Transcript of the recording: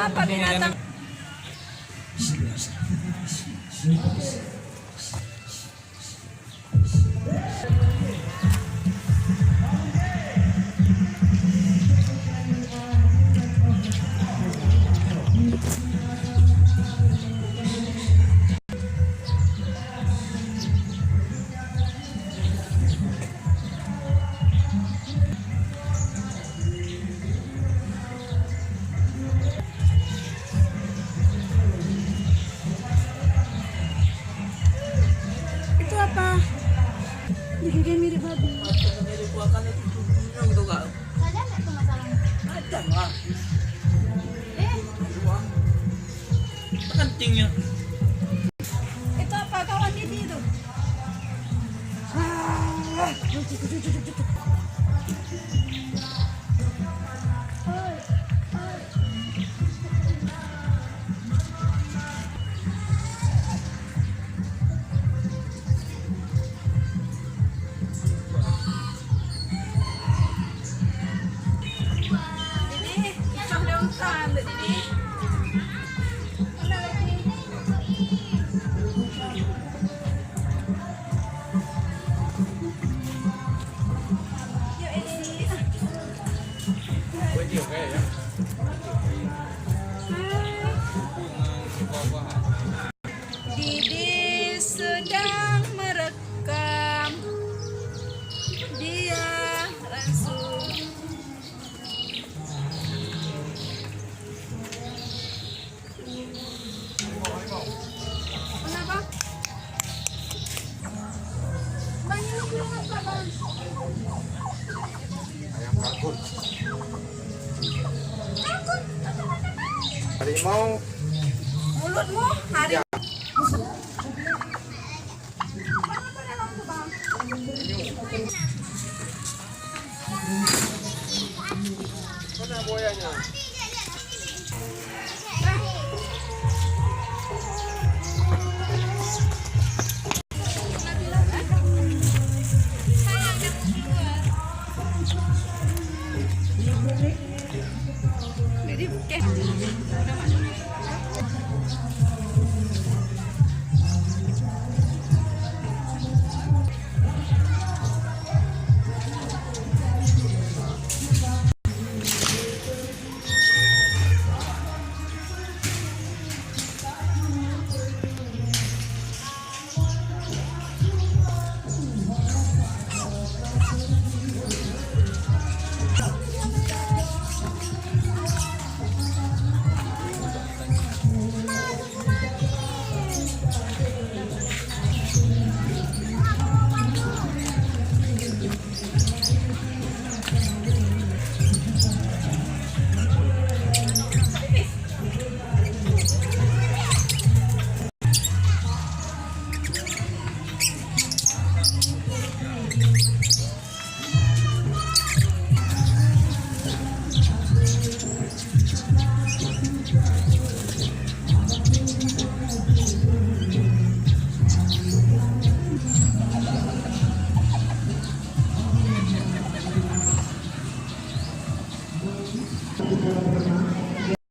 apa binatang? Itu apa? Dia mirip babi. Mirip buahkan itu tubuhnya gitu kak. Ada nggak tuh masalahnya? Ada lah. Eh, Kencingnya. Itu apa kawan ini itu? Ini pisang daun sambal ini. Mana lagi? Yuk ini. Didi sedang merekam. Dia langsung. Kenapa? Bang ini belum apa bang? Ayam kalkun. Takut. Harimau. Mulutmu hari. Ya. Kenapa dalam tuh bang? Mana buayanya?